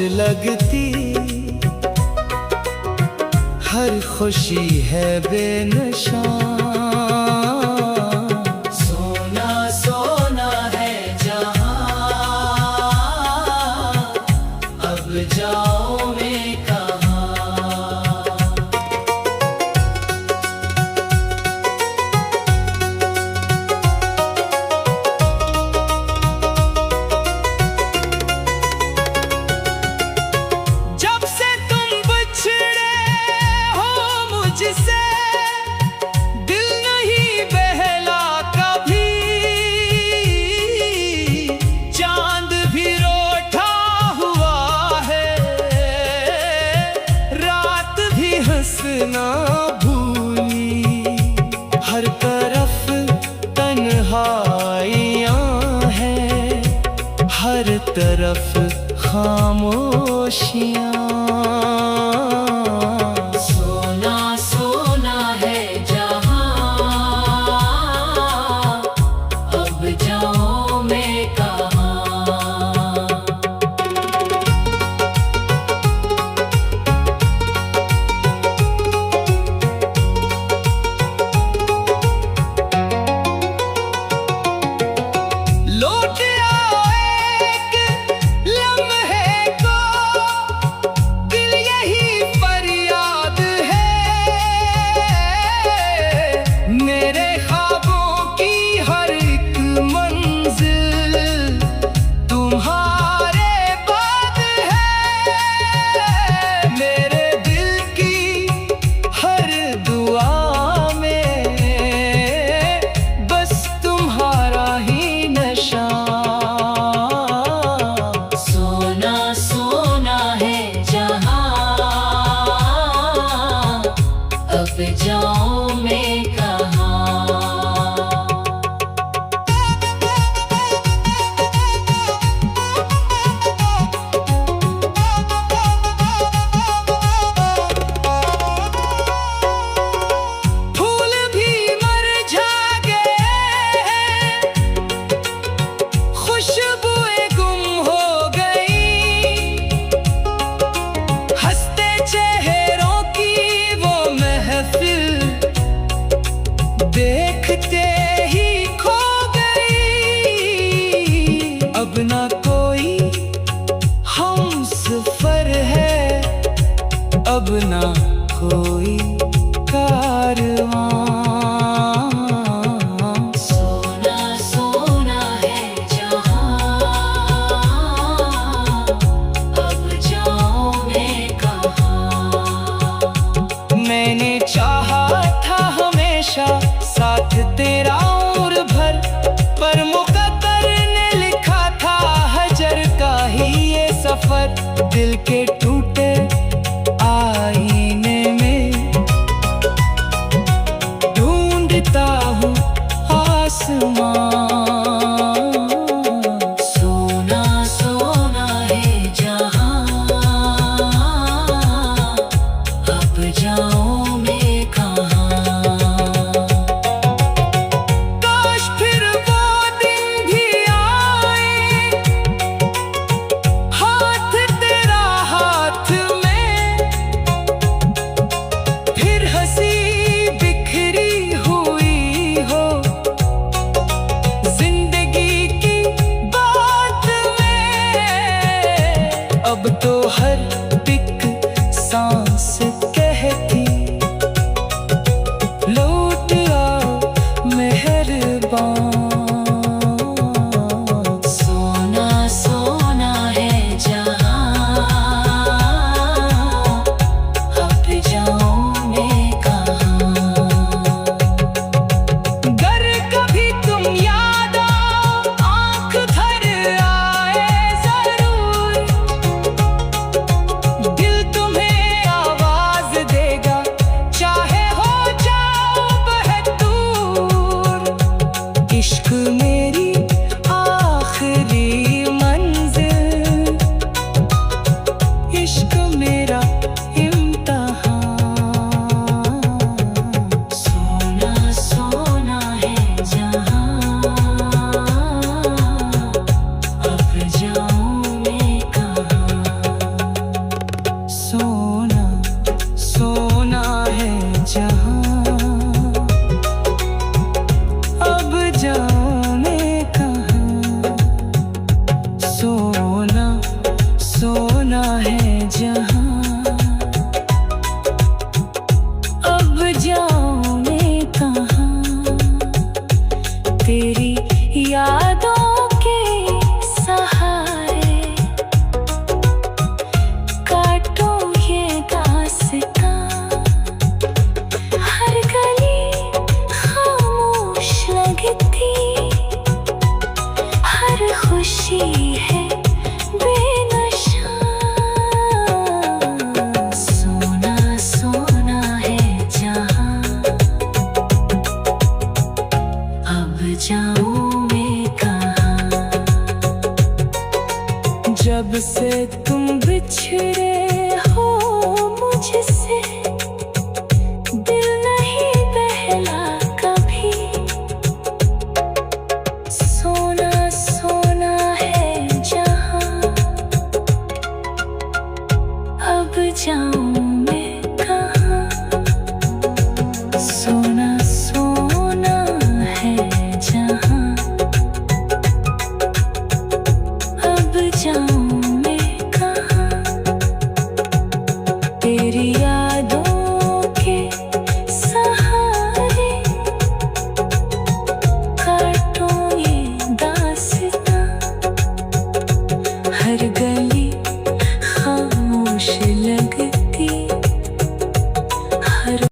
लगती, हर खुशी है बेनिशान। सोना सोना है जहां, अब जाओ मैं कहां। जब से तुम बिछड़े हो मुझसे, दिल नहीं बहला कभी, चांद भी रोठा हुआ है, रात भी हंसना भूली। हर तरफ तन्हाइयां हैं, हर तरफ खामोशियां। सोना सोना है जहां, अब जाऊं मैं कहां। लौट आओ एक लम्हे को, दिल यही फरियाद है। मेरे ख्वाबों की हर एक मंजिल तुम्हारे बाद है। मेरे दिल की हर दुआ में बस तुम्हारा ही नशा। सोना सोना है जहां, अब जाऊं मैं कहां। फूल भी मुरझा गए, खुशबुएं गुम हो गई, हंसते चेहरों की वो महफिल देखते ही खो गई। अब ना कोई हमसफर है, अब ना कोई कारवां। सोना सोना है जहां, अब जाऊं मैं कहां। मैंने चाहा था हमेशा साथ तेरा उम्र भर, पर मुकद्दर ने लिखा था हजर का ही ये सफर। दिल के टूटे आईने में ढूंढता हूँ आसमां। सोना सोना है जहां, अब जाऊं